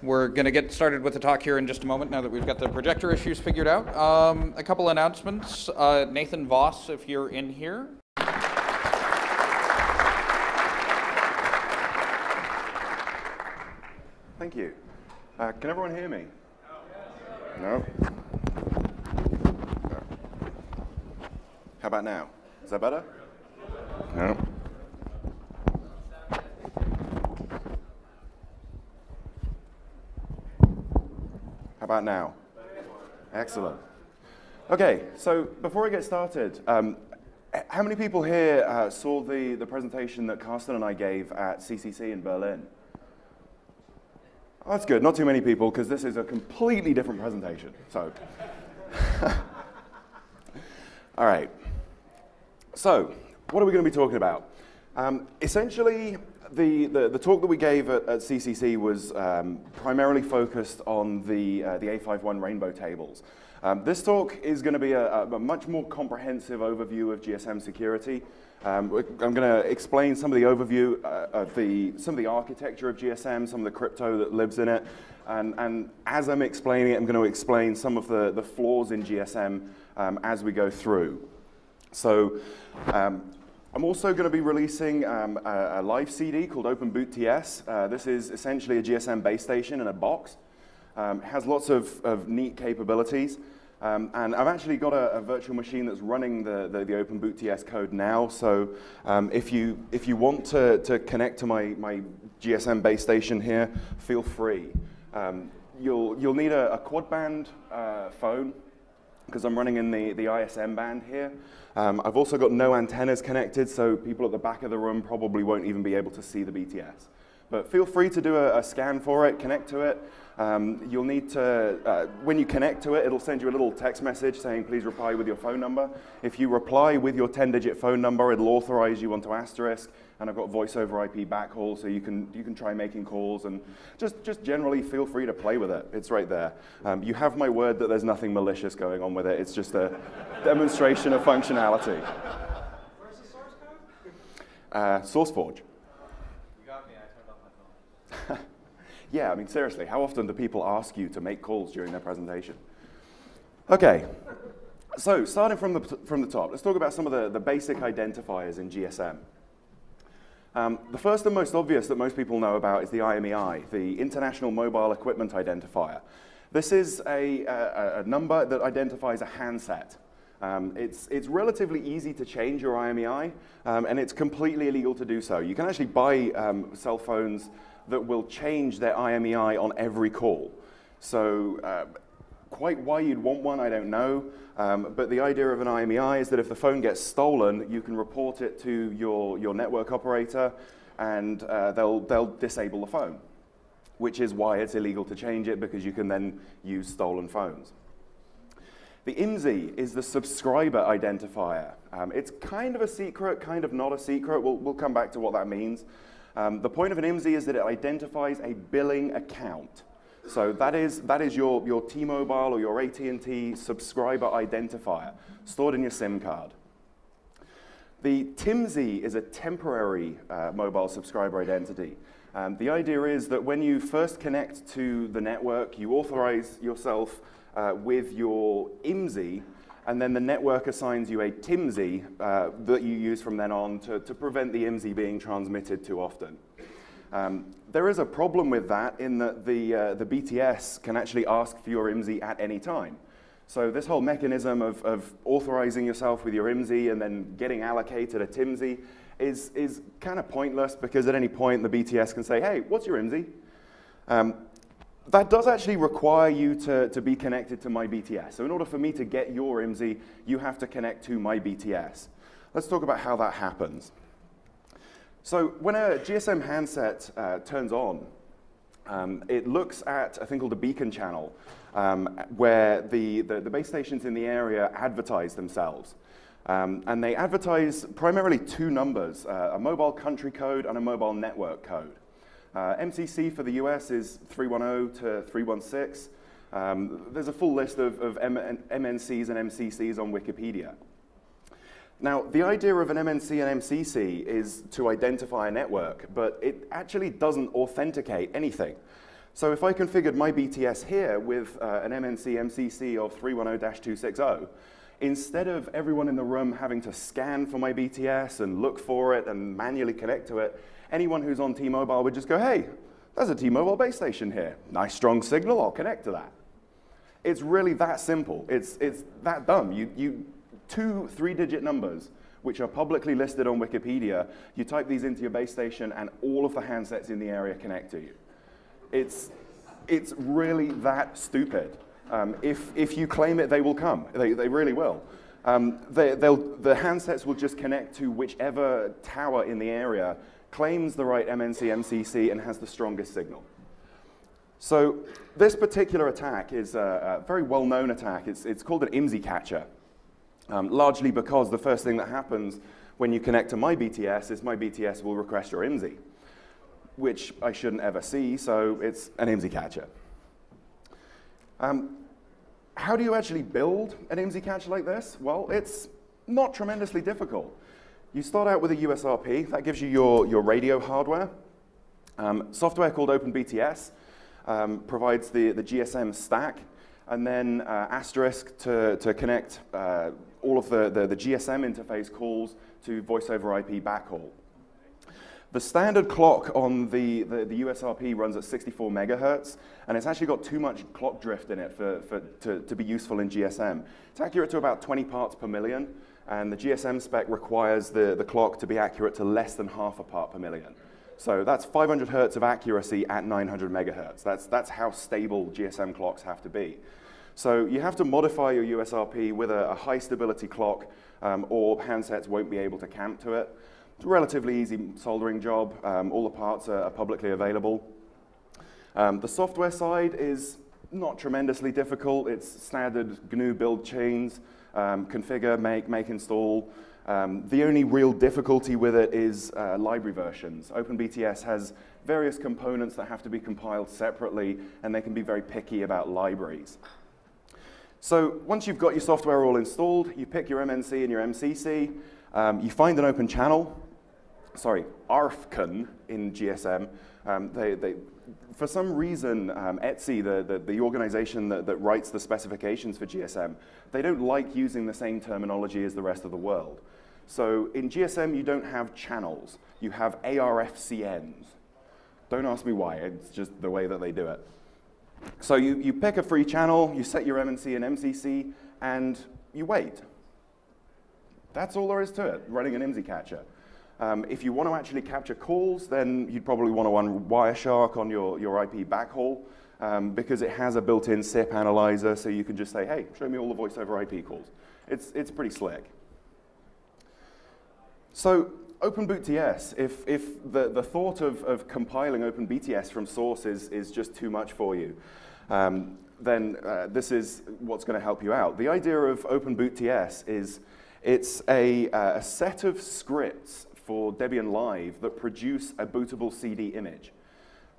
We're going to get started with the talk here in just a moment now that we've got the projector issues figured out. A couple announcements. Nathan Voss, if you're in here. Thank you. Can everyone hear me? No? How about now? Is that better? No? How about now? Excellent. Okay, so before I get started, how many people here saw the presentation that Carsten and I gave at CCC in Berlin? Oh, that's good. Not too many people, because this is a completely different presentation. So, all right. So, what are we going to be talking about? Essentially, the talk that we gave at CCC was primarily focused on the A51 Rainbow tables. This talk is going to be a much more comprehensive overview of GSM security. I'm going to explain some of the overview of some of the architecture of GSM, some of the crypto that lives in it, and as I'm explaining it, I'm going to explain some of the flaws in GSM as we go through. So I'm also going to be releasing a live CD called OpenBootTS. This is essentially a GSM base station in a box. It has lots of neat capabilities. And I've actually got a virtual machine that's running the OpenBootTS code now. So if you want to connect to my GSM base station here, feel free. You'll need a quad band phone, because I'm running in the ISM band here. I've also got no antennas connected, so people at the back of the room probably won't even be able to see the BTS. But feel free to do a scan for it, connect to it. You'll need to, when you connect to it, it'll send you a little text message saying, please reply with your phone number. If you reply with your 10-digit phone number, it'll authorize you onto Asterisk. And I've got voice over IP backhaul, so you can try making calls. And just generally feel free to play with it. It's right there. You have my word that there's nothing malicious going on with it. It's just a demonstration of functionality. Where's the source code? SourceForge. You got me. I turned off my phone. Yeah, I mean, seriously, how often do people ask you to make calls during their presentation? Okay, so starting from the top, let's talk about some of the basic identifiers in GSM. The first and most obvious that most people know about is the IMEI, the International Mobile Equipment Identifier. This is a number that identifies a handset. It's relatively easy to change your IMEI, and it's completely illegal to do so. You can actually buy cell phones that will change their IMEI on every call. So quite why you'd want one, I don't know. But the idea of an IMEI is that if the phone gets stolen, you can report it to your network operator, and they'll disable the phone, which is why it's illegal to change it, because you can then use stolen phones. The IMSI is the subscriber identifier. It's kind of a secret, kind of not a secret. We'll come back to what that means. The point of an IMSI is that it identifies a billing account. So that is your T-Mobile or your AT&T subscriber identifier stored in your SIM card. The TIMSI is a temporary mobile subscriber identity. The idea is that when you first connect to the network, you authorize yourself with your IMSI, and then the network assigns you a TIMSI that you use from then on to prevent the IMSI being transmitted too often. There is a problem with that in that the BTS can actually ask for your IMSI at any time. So this whole mechanism of authorizing yourself with your IMSI and then getting allocated a TIMSI is kind of pointless, because at any point the BTS can say, hey, what's your IMSI? That does actually require you to be connected to my BTS. So in order for me to get your IMSI, you have to connect to my BTS. Let's talk about how that happens. So when a GSM handset turns on, it looks at a thing called a beacon channel, where the base stations in the area advertise themselves. And they advertise primarily two numbers, a mobile country code and a mobile network code. MCC for the US is 310 to 316. There's a full list of MNCs and MCCs on Wikipedia. Now, the idea of an MNC and MCC is to identify a network, but it actually doesn't authenticate anything. So if I configured my BTS here with an MNC MCC of 310-260, instead of everyone in the room having to scan for my BTS and look for it and manually connect to it, anyone who's on T-Mobile would just go, hey, there's a T-Mobile base station here. Nice strong signal, I'll connect to that. It's really that simple. It's that dumb. You 2 3-digit numbers, which are publicly listed on Wikipedia, you type these into your base station and all of the handsets in the area connect to you. It's really that stupid. If you claim it, they will come. They really will. The handsets will just connect to whichever tower in the area claims the right MNC MCC and has the strongest signal. So this particular attack is a very well-known attack. It's called an IMSI catcher, largely because the first thing that happens when you connect to my BTS is my BTS will request your IMSI, which I shouldn't ever see, so it's an IMSI catcher. How do you actually build an IMSI catcher like this? Well, it's not tremendously difficult. You start out with a USRP. That gives you your radio hardware. Software called OpenBTS provides the GSM stack, and then Asterisk to connect all of the GSM interface calls to voice over IP backhaul. The standard clock on the USRP runs at 64 megahertz, and it's actually got too much clock drift in it to be useful in GSM. It's accurate to about 20 parts per million, and the GSM spec requires the clock to be accurate to less than half a part per million. So that's 500 hertz of accuracy at 900 megahertz. That's how stable GSM clocks have to be. So you have to modify your USRP with a high stability clock, or handsets won't be able to camp to it. It's a relatively easy soldering job. All the parts are publicly available. The software side is not tremendously difficult. It's standard GNU build chains, configure, make, install. The only real difficulty with it is library versions. OpenBTS has various components that have to be compiled separately, and they can be very picky about libraries. So once you've got your software all installed, you pick your MNC and your MCC, you find an open channel. Sorry, ARFCON in GSM. For some reason, ETSI, the organization that writes the specifications for GSM, they don't like using the same terminology as the rest of the world. So in GSM, you don't have channels. You have ARFCNs. Don't ask me why. It's just the way that they do it. So you pick a free channel, you set your MNC and MCC, and you wait. That's all there is to it, running an IMSI catcher. If you want to actually capture calls, then you'd probably want to run Wireshark on your IP backhaul, because it has a built-in SIP analyzer, so you can just say, hey, show me all the voice over IP calls. It's pretty slick. So OpenBTS, if the thought of compiling OpenBTS from source is just too much for you, then this is what's going to help you out. The idea of OpenBTS is it's a set of scripts for Debian Live that produce a bootable CD image.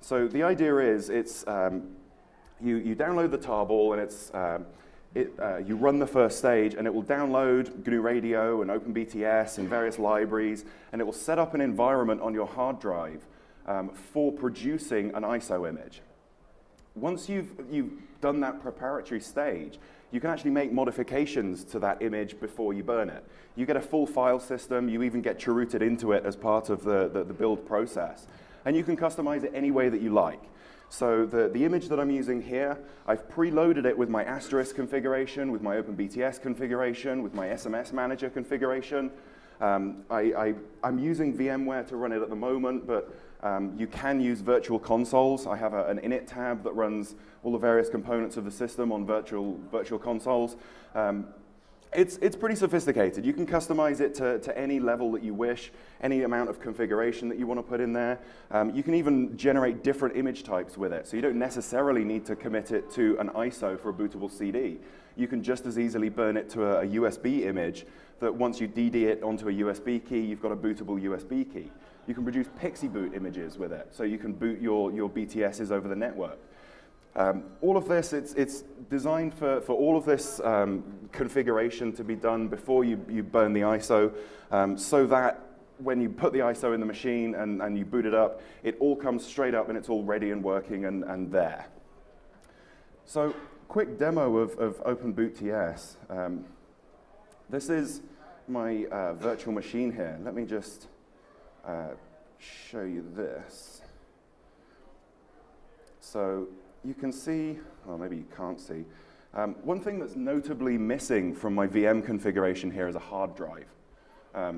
So the idea is it's you download the tarball, and you run the first stage, and it will download GNU Radio and OpenBTS and various libraries, and it will set up an environment on your hard drive for producing an ISO image. Once you've done that preparatory stage, you can actually make modifications to that image before you burn it. You get a full file system. You even get chrooted into it as part of the build process. And you can customize it any way that you like. So the image that I'm using here, I've preloaded it with my Asterisk configuration, with my OpenBTS configuration, with my SMS Manager configuration. I'm using VMware to run it at the moment, but you can use virtual consoles. I have an init tab that runs all the various components of the system on virtual consoles. It's pretty sophisticated. You can customize it to any level that you wish, any amount of configuration that you want to put in there. You can even generate different image types with it, so you don't necessarily need to commit it to an ISO for a bootable CD. You can just as easily burn it to a USB image that once you DD it onto a USB key, you've got a bootable USB key. You can produce PXE boot images with it, so you can boot your BTSs over the network. All of this, it's designed for all of this configuration to be done before you burn the ISO, so that when you put the ISO in the machine and you boot it up, it all comes straight up and it's all ready and working and there. So, quick demo of OpenBootTS. This is my virtual machine here. Let me just show you this. So you can see, well, maybe you can't see. One thing that's notably missing from my VM configuration here is a hard drive.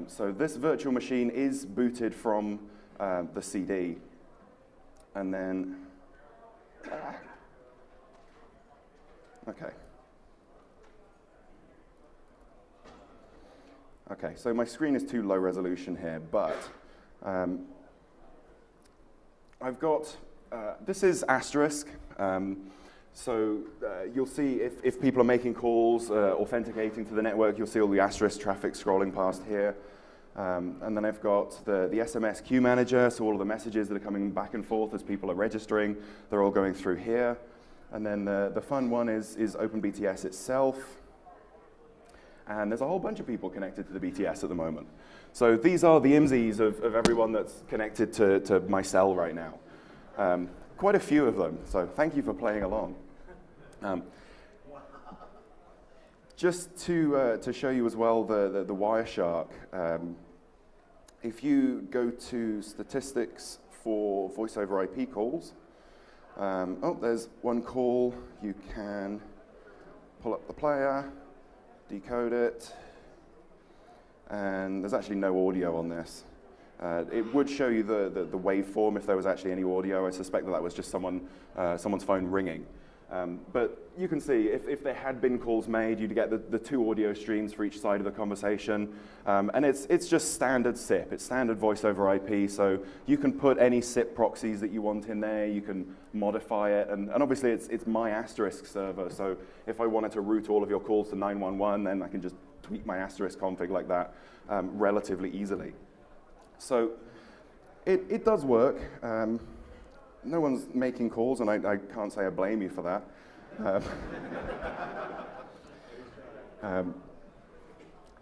So this virtual machine is booted from the CD. And then, okay. Okay, so my screen is too low resolution here, but I've got, this is Asterisk. So you'll see if people are making calls, authenticating to the network, you'll see all the Asterisk traffic scrolling past here. And then I've got the SMS queue manager, so all of the messages that are coming back and forth as people are registering, they're all going through here. And then the fun one is OpenBTS itself. And there's a whole bunch of people connected to the BTS at the moment. So these are the IMSIs of everyone that's connected to my cell right now. Quite a few of them, so thank you for playing along. Just to show you as well the Wireshark, if you go to statistics for voice over IP calls, oh, there's one call. You can pull up the player, decode it, and there's actually no audio on this. It would show you the waveform if there was actually any audio. I suspect that was just someone's phone ringing. But you can see if there had been calls made, you'd get the two audio streams for each side of the conversation. And it's just standard SIP. It's standard voice over IP. So you can put any SIP proxies that you want in there. You can modify it. And obviously, it's my Asterisk server. So if I wanted to route all of your calls to 911, then I can just tweak my Asterisk config like that relatively easily. So it does work. No one's making calls, and I can't say I blame you for that.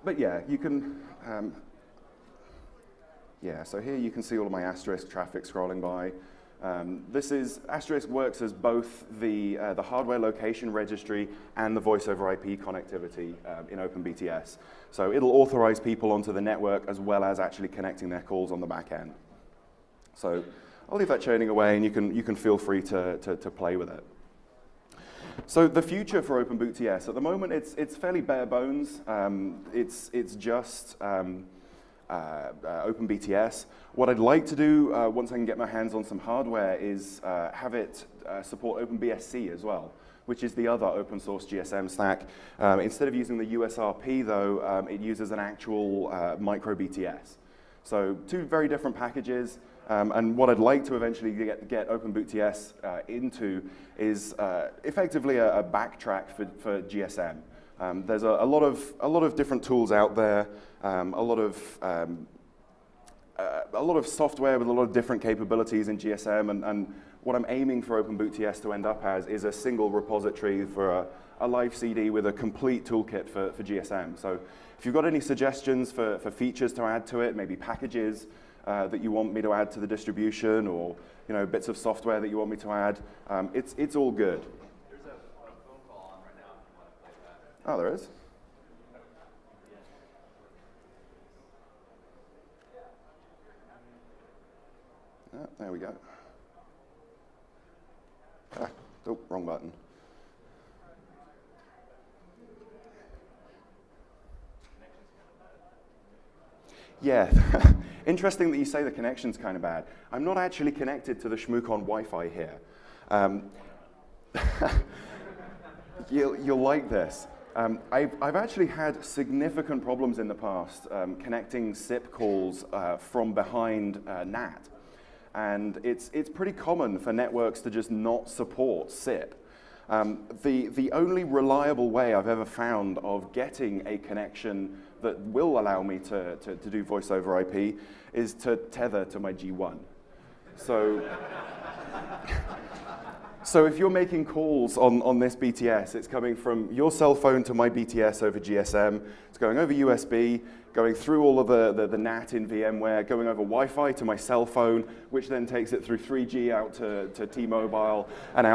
But yeah, you can, yeah, so here you can see all of my Asterisk traffic scrolling by. Asterisk works as both the hardware location registry and the voice over IP connectivity in OpenBTS. So it'll authorize people onto the network as well as actually connecting their calls on the back end. So I'll leave that chaining away, and you can feel free to play with it. So the future for OpenBootTS, at the moment it's fairly bare bones. It's just OpenBTS. What I'd like to do once I can get my hands on some hardware is have it support OpenBSC as well, which is the other open source GSM stack. Instead of using the USRP though, it uses an actual micro BTS. So two very different packages. And what I'd like to eventually get OpenBootTS into is effectively a backtrack for GSM. There's a lot of different tools out there, a lot of software with a lot of different capabilities in GSM, and what I'm aiming for OpenBootTS to end up as is a single repository for a live CD with a complete toolkit for GSM. So if you've got any suggestions for features to add to it, maybe packages that you want me to add to the distribution, or bits of software that you want me to add, it's all good. There's a phone call on right now if you want to play that. Oh, there is? There we go. Oh, wrong button. Yeah, interesting that you say the connection's kind of bad. I'm not actually connected to the Shmoocon Wi-Fi here. You'll like this. I've actually had significant problems in the past connecting SIP calls from behind NAT. And it's pretty common for networks to just not support SIP. The only reliable way I've ever found of getting a connection that will allow me to do voice over IP is to tether to my G1. So So if you're making calls on this BTS, it's coming from your cell phone to my BTS over GSM. It's going over USB, going through all of the NAT in VMware, going over Wi-Fi to my cell phone, which then takes it through 3G out to T-Mobile and out